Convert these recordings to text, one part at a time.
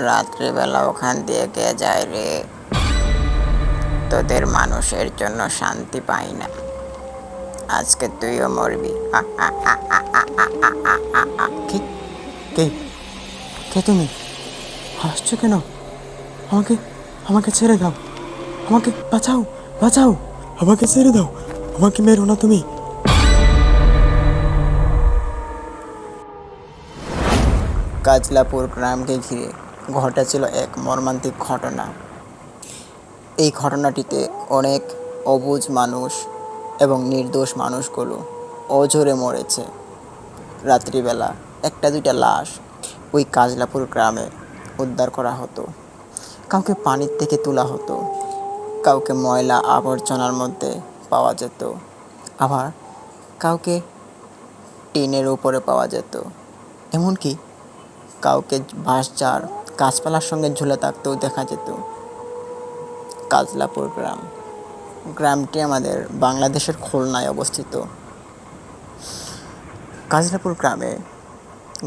রাত্রিবেলা ওখান দিয়ে কে যায় রে? তোদের মানুষের জন্য শান্তি পাই না, আজকে তুইও মরবি। কে কে কে তুমি? হাসছো কেন? আমাকে আমাকে ছেড়ে দাও, আমাকে বাঁচাও, বাঁচাও, আমাকে ছেড়ে দাও, আমাকে মেরো না তুমি। কাজলাপুর গ্রামকে ঘিরে ঘটেছিল এক মর্মান্তিক ঘটনা। এই ঘটনাটিতে অনেক অবুঝ মানুষ এবং নির্দোষ মানুষগুলো অঝরে মরেছে। রাত্রিবেলা একটা দুইটা লাশ ওই কাজলাপুর গ্রামে উদ্ধার করা হতো। কাউকে পানির থেকে তোলা হতো, কাউকে ময়লা আবর্জনার মধ্যে পাওয়া যেত, আবার কাউকে টিনের উপরে পাওয়া যেত, এমনকি কাউকে বাঁশঝাড় গাছপালার সঙ্গে ঝুলে থাকতেও দেখা যেত। কাজলাপুর গ্রামটি আমাদের বাংলাদেশের খুলনায় অবস্থিত। কাজলাপুর গ্রামে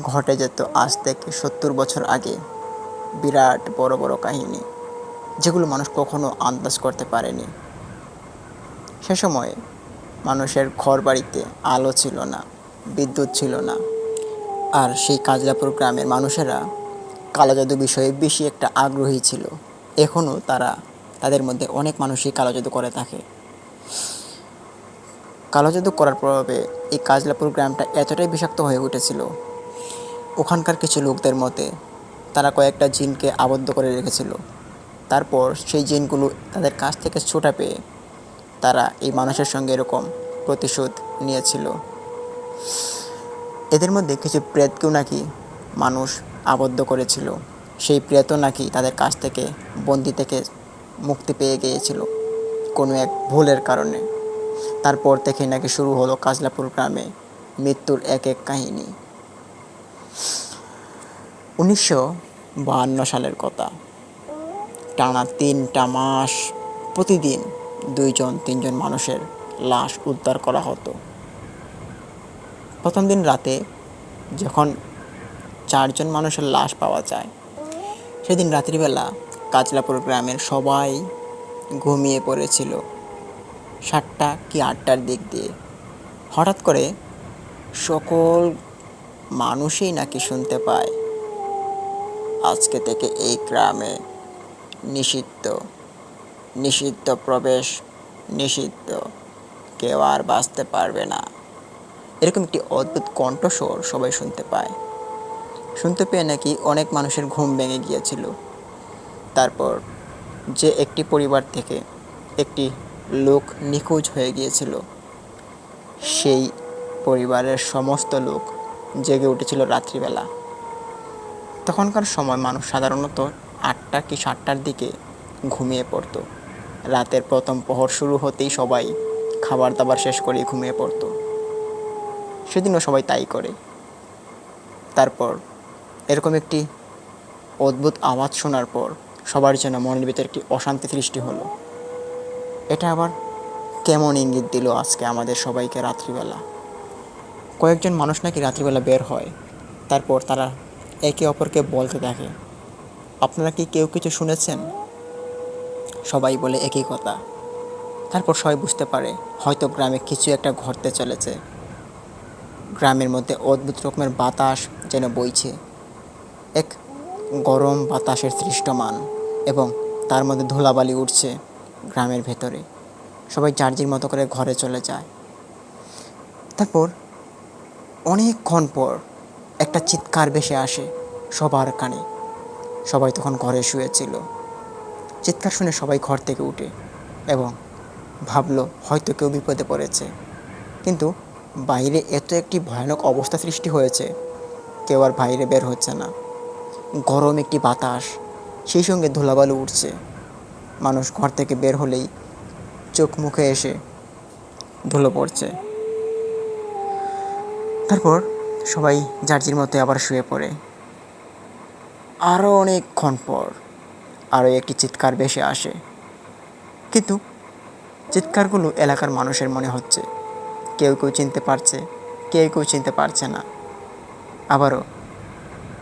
ঘটে যেত আজ থেকে 70 বছর আগে বিরাট বড় বড় কাহিনী, যেগুলো মানুষ কখনো আন্দাজ করতে পারেনি। সে সময়ে মানুষের ঘর বাড়িতে আলো ছিল না, বিদ্যুৎ ছিল না, আর সেই কাজলাপুর গ্রামের মানুষেরা কালো জাদু বিষয়ে বেশি একটা আগ্রহী ছিল। এখনও তাদের মধ্যে অনেক মানুষই কালো জাদু করে থাকে। কালো জাদু করার প্রভাবে এই কাজলাপুর গ্রামটা এতটাই বিষাক্ত হয়ে উঠেছিল, ওখানকার কিছু লোকদের মতে তারা কয়েকটা জিনকে আবদ্ধ করে রেখেছিল। তারপর সেই জিনগুলো তাদের কাছ থেকে ছোটা পেয়ে তারা এই মানুষের সঙ্গে এরকম প্রতিশোধ নিয়েছিল। এদের মধ্যে কিছু প্রেতকেও নাকি মানুষ আবদ্ধ করেছিল। সেই প্রেতও নাকি তাদের কাছ থেকে বন্দি থেকে মুক্তি পেয়ে গিয়েছিল কোনো এক ভুলের কারণে। তারপর থেকে নাকি শুরু হলো কাজলাপুর গ্রামে মৃত্যুর এক এক কাহিনী। 1952 সালের কথা। টানা 3টা মাস প্রতিদিন 2-3জন মানুষের লাশ উদ্ধার করা হতো। প্রথম দিন রাতে যখন 4জন মানুষের লাশ পাওয়া যায়, সেদিন রাত্রিবেলা কাজলাপুর গ্রামের সবাই ঘুমিয়ে পড়েছিল। 7টা কি 8টার দিক দিয়ে হঠাৎ করে সকল মানুষই নাকি শুনতে পায়, আজকে থেকে এই গ্রামে নিষিদ্ধ, নিষিদ্ধ প্রবেশ, নিষিদ্ধ, কেউ আর বাঁচতে পারবে না। এরকম একটি অদ্ভুত কণ্ঠস্বর সবাই শুনতে পায়। শুনতে পেয়ে নাকি অনেক মানুষের ঘুম ভেঙে গিয়েছিল। তারপর যে একটি পরিবার থেকে একটি লোক নিখোঁজ হয়ে গিয়েছিল, সেই পরিবারের সমস্ত লোক জেগে উঠেছিল রাত্রিবেলা। তখনকার সময় মানুষ সাধারণত 8টা কি 7টার দিকে ঘুমিয়ে পড়ত। রাতের প্রথম প্রহর শুরু হতেই সবাই খাবার দাবার শেষ করে ঘুমিয়ে পড়ত। সেদিনও সবাই তাই করে। তারপর এরকম একটি অদ্ভুত আওয়াজ শোনার পর সবার যেন মনের ভিতরে একটি অশান্তি সৃষ্টি হলো। এটা আবার কেমন ইঙ্গিত দিল আজকে আমাদের সবাইকে রাত্রিবেলা? কয়েকজন মানুষ নাকি রাত্রিবেলা বের হয়, তারপর তারা একে অপরকে বলতে থাকে, আপনারা কি কেউ কিছু শুনেছেন? সবাই বলে একই কথা। তারপর সবাই বুঝতে পারে হয়তো গ্রামে কিছু একটা ঘটতে চলেছে। গ্রামের মধ্যে অদ্ভুত রকমের বাতাস যেন বইছে, এক গরম বাতাসের সৃষ্টমান, এবং তার মধ্যে ধুলাবালি উঠছে গ্রামের ভেতরে। সবাই যার যার মতো করে ঘরে চলে যায়। তারপর অনেকক্ষণ পর একটা চিৎকার ভেসে আসে সবার কানে। সবাই তখন ঘরে শুয়েছিল। চিৎকার শুনে সবাই ঘর থেকে উঠে এবং ভাবলো হয়তো কেউ বিপদে পড়েছে। কিন্তু বাইরে এত একটি ভয়ানক অবস্থা সৃষ্টি হয়েছে, কেউ আর বাইরে বের হচ্ছে না। গরম একটি বাতাস, সেই সঙ্গে ধুলাবালু উঠছে। মানুষ ঘর থেকে বের হলেই চোখ মুখে এসে ধুলো পড়ছে। তারপর সবাই যার যার মতো আবার শুয়ে পড়ে। আরও অনেকক্ষণ পর আরও একটি চিৎকার ভেসে আসে, কিন্তু চিৎকারগুলো এলাকার মানুষের মনে হচ্ছে কেউ কেউ চিনতে পারছে, কেউ কেউ চিনতে পারছে না। আবারও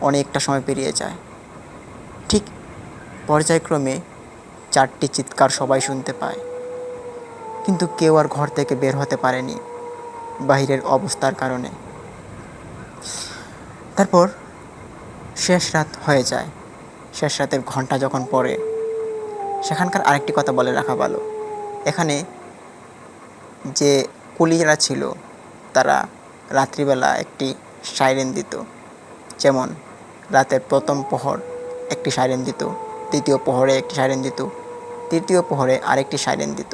অনেকটা সময় পেরিয়ে যায়। ঠিক পর্যায়ক্রমে 4টি চিৎকার সবাই শুনতে পায়, কিন্তু কেউ আর ঘর থেকে বের হতে পারেনি বাহিরের অবস্থার কারণে। তারপর শেষ রাত হয়ে যায়। শেষ রাতের ঘন্টা যখন পড়ে, সেখানকার আরেকটি কথা বলে রাখা ভালো, এখানে যে কুলিরা ছিল তারা রাত্রিবেলা একটি সাইরেন দিত। যেমন রাতের প্রথম প্রহর একটি সাইরেন দিত, দ্বিতীয় প্রহরে একটি সাইরেন দিত, তৃতীয় প্রহরে আরেকটি সাইরেন দিত।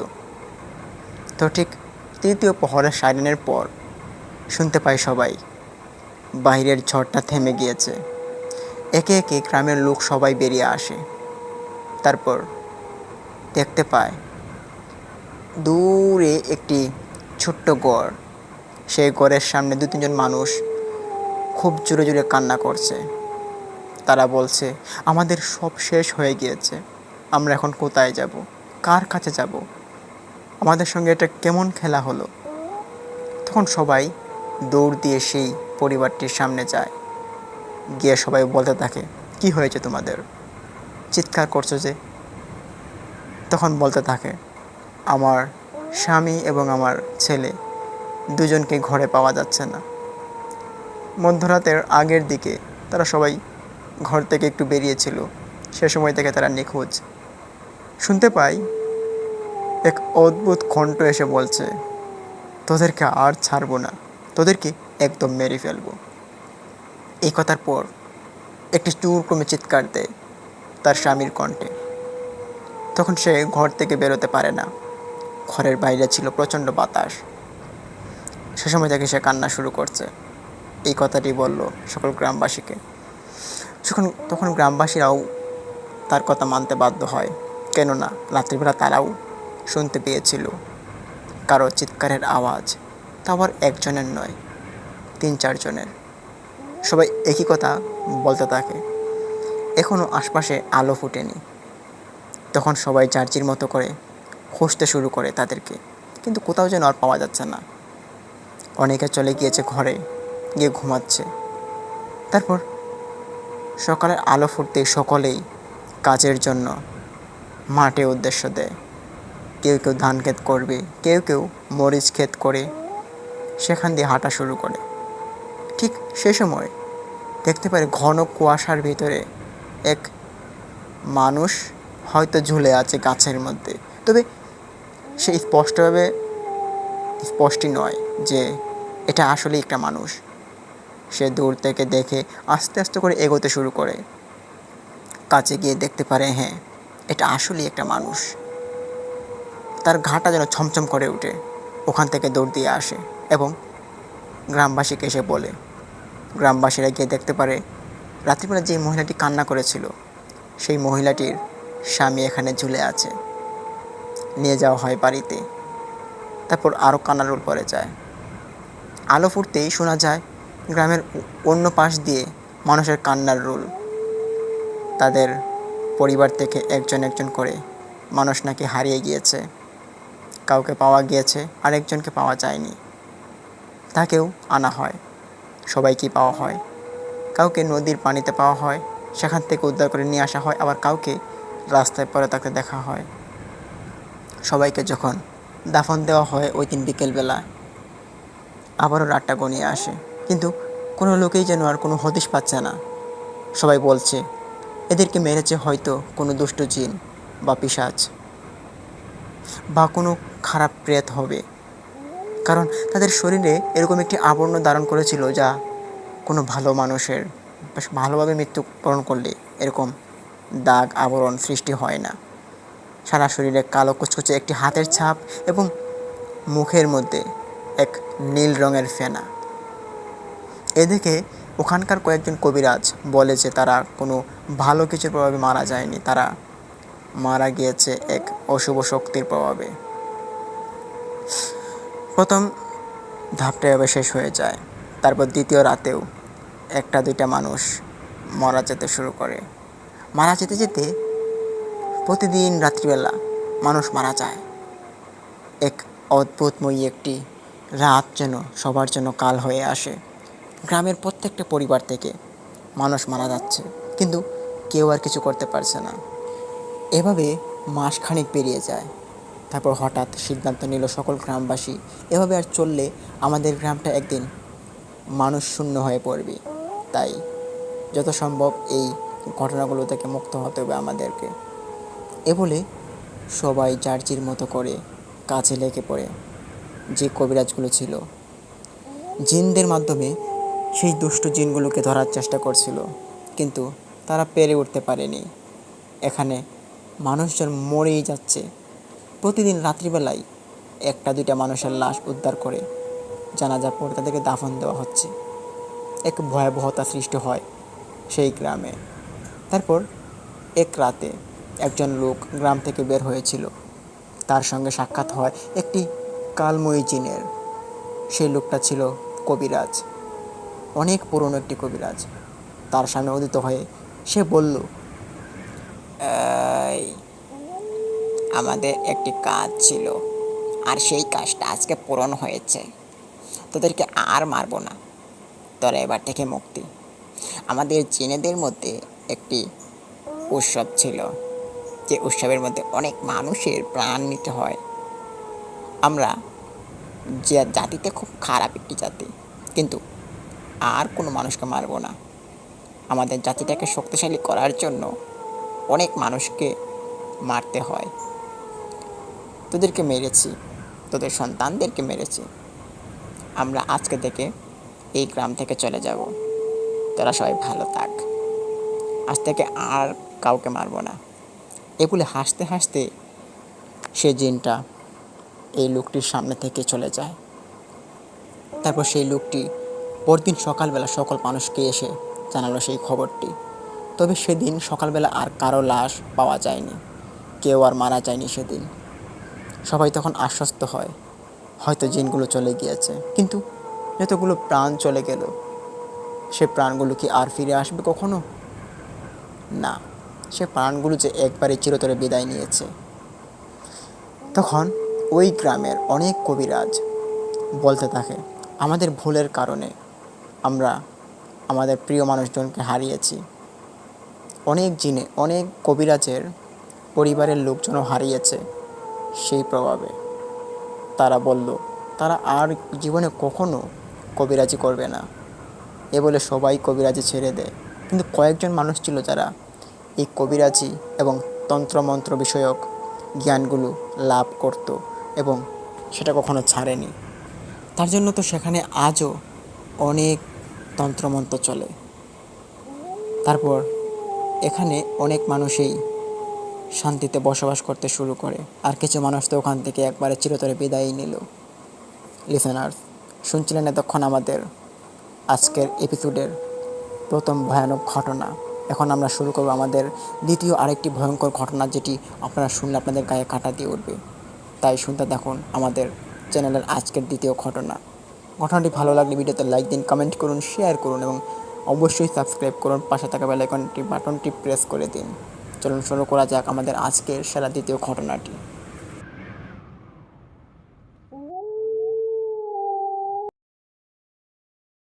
তো ঠিক তৃতীয় প্রহরের সাইরেনের পর শুনতে পায় সবাই বাইরের ঝড়টা থেমে গিয়েছে। একে একে গ্রামের লোক সবাই বেরিয়ে আসে। তারপর দেখতে পায় দূরে একটি ছোট্ট ঘর। সেই ঘরের সামনে 2-3 জন মানুষ খুব জোরে জোরে কান্না করছে। তারা বলছে, আমাদের সব শেষ হয়ে গিয়েছে, আমরা এখন কোথায় যাব, কার কাছে যাব, আমাদের সঙ্গে এটা কেমন খেলা হলো। তখন সবাই দৌড় দিয়ে সেই পরিবারটির সামনে যায়। গিয়ে সবাই বলতে থাকে, কি হয়েছে তোমাদের, চিৎকার করছো যে? তখন বলতে থাকে, আমার স্বামী এবং আমার ছেলে দুজনকে ঘরে পাওয়া যাচ্ছে না। মধ্যরাতের আগের দিকে তারা সবাই ঘর থেকে একটু বেরিয়েছিল, সে সময় থেকে তারা নিখোঁজ। শুনতে পাই এক অদ্ভুত কণ্ঠ এসে বলছে, তোদেরকে আর ছাড়বো না, তোদেরকে একদম মেরে ফেলবো। এই কথার পর একটি চুরক্রমে চিৎকার দেয় তার স্বামীর কণ্ঠে। তখন সে ঘর থেকে বেরোতে পারে না। ঘরের বাইরে ছিল প্রচণ্ড বাতাস। সে সময় থেকে সে কান্না শুরু করছে। এই কথাটি বলল সকল গ্রামবাসীকে। তখন গ্রামবাসীরাও তার কথা মানতে বাধ্য হয়, কেননা রাত্রিবেলা তারাও শুনতে পেয়েছিল কারো চিৎকারের আওয়াজ। তা আবার একজনের নয়, 3-4 জনের। সবাই একই কথা বলতে থাকে। এখনও আশপাশে আলো ফুটেনি। তখন সবাই যার মতো করে খুঁজতে শুরু করে তাদেরকে, কিন্তু কোথাও যেন আর পাওয়া যাচ্ছে না। অনেকে চলে গিয়েছে ঘরে, গিয়ে ঘুমাচ্ছে। তারপর সকালের আলো ফুটতেই সকলেই কাজের জন্য মাঠে উদ্দেশ্য দেয়। কেউ কেউ ধান ক্ষেত করবে, কেউ কেউ মরিচ ক্ষেত করে সেখান দিয়ে হাঁটা শুরু করে। ঠিক সে সময় দেখতে পারে ঘন কুয়াশার ভিতরে এক মানুষ হয়তো ঝুলে আছে গাছের মধ্যে। তবে সে স্পষ্টই নয় যে এটা আসলেই একটা মানুষ। সে দূর থেকে দেখে আস্তে আস্তে করে এগোতে শুরু করে। কাছে গিয়ে দেখতে পারে, হ্যাঁ, এটা আসলেই একটা মানুষ। তার ঘাটা যেন ছমছম করে ওঠে। ওখান থেকে দৌড় দিয়ে আসে এবং গ্রামবাসীকে এসে বলে। গ্রামবাসীরা গিয়ে দেখতে পারে রাত্রিবেলা যে মহিলাটি কান্না করেছিল সেই মহিলাটির স্বামী এখানে ঝুলে আছে। নিয়ে যাওয়া হয় বাড়িতে। তারপর আরও কান্নারোল পড়ে যায়। আলো ফুটতেই শোনা যায় গ্রামের অন্য পাশ দিয়ে মানুষের কান্নার রোল। তাদের পরিবার থেকে একজন একজন করে মানুষ নাকি হারিয়ে গিয়েছে। কাউকে পাওয়া গিয়েছে, আরেকজনকে পাওয়া যায়নি। তাকেও আনা হয়। সবাইকেই পাওয়া হয়। কাউকে নদীর পানিতে পাওয়া হয়, সেখান থেকে উদ্ধার করে নিয়ে আসা হয়। আবার কাউকে রাস্তায় পড়ে তাকে দেখা হয়। সবাইকে যখন দাফন দেওয়া হয় ওই দিন বিকেলবেলা, আবারও রাতটা গনিয়ে আসে, কিন্তু কোনো লোকেই যেন আর কোনো হদিশ পাচ্ছে না। সবাই বলছে এদেরকে মেরেছে হয়তো কোনো দুষ্ট জিন বা পিশাচ বা কোনো খারাপ প্রেত হবে, কারণ তাদের শরীরে এরকম একটি আবরণ ধারণ করেছিল যা কোনো ভালো মানুষের ভালোভাবে মৃত্যুবরণ করলে এরকম দাগ আবরণ সৃষ্টি হয় না। সারা শরীরে কালো কুচকুচে একটি হাতের ছাপ এবং মুখের মধ্যে এক নীল রঙের ফেনা। এদিকে ওখানকার কয়েকজন কবিরাজ বলে যে তারা কোনো ভালো কিছুর প্রভাবে মারা যায়নি, তারা মারা গিয়েছে এক অশুভ শক্তির প্রভাবে। প্রথম ধাপটা এভাবে শেষ হয়ে যায়। তারপর দ্বিতীয় রাতেও 1-2টা মানুষ মারা যেতে শুরু করে। মারা যেতে যেতে প্রতিদিন রাত্রিবেলা মানুষ মারা যায়। এক অদ্ভুতময়ী একটি রাত যেন সবার জন্য কাল হয়ে আসে। গ্রামের প্রত্যেকটা পরিবার থেকে মানুষ মারা যাচ্ছে, কিন্তু কেউ আর কিছু করতে পারছে না। এভাবে মাসখানেক পেরিয়ে যায়। তারপর হঠাৎ সিদ্ধান্ত নিল সকল গ্রামবাসী, এভাবে আর চললে আমাদের গ্রামটা একদিন মানুষ শূন্য হয়ে পড়বে। তাই যত সম্ভব এই ঘটনাগুলো থেকে মুক্ত হতে হবে আমাদেরকে। এ বলে সবাই যার যার মতো করে কাজে লেগে পড়ে। যে কবিরাজগুলো ছিল জিনদের মাধ্যমে সেই দুষ্ট জিনগুলোকে ধরার চেষ্টা করছিল, কিন্তু তারা পেরে উঠতে পারেনি। এখানে মানুষজন মরেই যাচ্ছে। প্রতিদিন রাত্রিবেলায় একটা দুইটা মানুষের লাশ উদ্ধার করে জানাজা পড়ে তাদেরকে দাফন দেওয়া হচ্ছে। এক ভয়াবহতা সৃষ্টি হয় সেই গ্রামে। তারপর এক রাতে একজন লোক গ্রাম থেকে বের হয়েছিল, তার সঙ্গে সাক্ষাৎ হয় একটি কালময়ী জিনের। সেই লোকটা ছিল কবিরাজ, অনেক পুরনো একটি কবিরাজ। তার সামনে উদিত হয়ে সে বলল, "এই, আমাদের একটি কাজ ছিল, আর সেই কাজটা আজকে পূরণ হয়েছে। তোদেরকে আর মারবো না, তোরা এবার থেকে মুক্তি। আমাদের জিনেদের মধ্যে একটি উৎসব ছিল, যে উৎসবের মধ্যে অনেক মানুষের প্রাণ নিতে হয়। আমরা যে জাতিতে খুব খারাপ একটি জাতি, কিন্তু আর কোনো মানুষকে মারবো না। আমাদের জাতিটাকে শক্তিশালী করার জন্য অনেক মানুষকে মারতে হয়। তোদেরকে মেরেছি, তোদের সন্তানদেরকে মেরেছি। আমরা আজকে থেকে এই গ্রাম থেকে চলে যাব, তোরা সবাই ভালো থাক। আজ থেকে আর কাউকে মারবো না।" এ বলে হাসতে হাসতে সে জিনটা এই লোকটির সামনে থেকে চলে যায়। তারপর সেই লোকটি পরদিন সকালবেলা সকল মানুষকে এসে জানালো সেই খবরটি। তবে সেদিন সকালবেলা আর কারো লাশ পাওয়া যায়নি, কেউ আর মারা যায়নি সেদিন। সবাই তখন আশ্বস্ত হয়, হয়তো জিনগুলো চলে গিয়েছে। কিন্তু যতগুলো প্রাণ চলে গেল, সে প্রাণগুলো কি আর ফিরে আসবে কখনো? না, সে প্রাণগুলো যে একবারে চিরতরে বিদায় নিয়েছে। তখন ওই গ্রামের অনেক কবিরাজ বলতে থাকে, আমাদের ভুলের কারণে আমরা আমাদের প্রিয় মানুষজনকে হারিয়েছি। অনেক কবিরাজের পরিবারের লোকজনও হারিয়েছে সেই প্রভাবে। তারা বলল তারা আর জীবনে কখনো কবিরাজি করবে না। এ বলে সবাই কবিরাজি ছেড়ে দেয়। কিন্তু কয়েকজন মানুষ ছিল যারা এই কবিরাজি এবং তন্ত্রমন্ত্র বিষয়ক জ্ঞানগুলো লাভ করত এবং সেটা কখনো ছাড়েনি। তার জন্য তো সেখানে আজও অনেক তন্ত্রমন্ত্র চলে। তারপর এখানে অনেক মানুষই শান্তিতে বসবাস করতে শুরু করে, আর কিছু মানুষ তো ওখান থেকে একবারে চিরতরে বিদায় নিল। লিসেনার্স, শুনছিলেন এতক্ষণ আমাদের আজকের এপিসোডের প্রথম ভয়ানক ঘটনা। এখন আমরা শুরু করব আমাদের দ্বিতীয় আরেকটি ভয়ঙ্কর ঘটনা, যেটি আপনারা শুনলে আপনাদের গায়ে কাঁটা দিয়ে উঠবে। তাই শুনতে দেখুন আমাদের চ্যানেলের আজকের দ্বিতীয় ঘটনা। ঘটনাটি ভালো লাগলে ভিডিওতে লাইক দিন, কমেন্ট করুন, শেয়ার করুন এবং অবশ্যই সাবস্ক্রাইব করুন। পাশে থাকা বেল আইকনটি বাটনটি প্রেস করে দিন। চলুন শুরু করা যাক আমাদের আজকের সেরা দ্বিতীয় ঘটনাটি।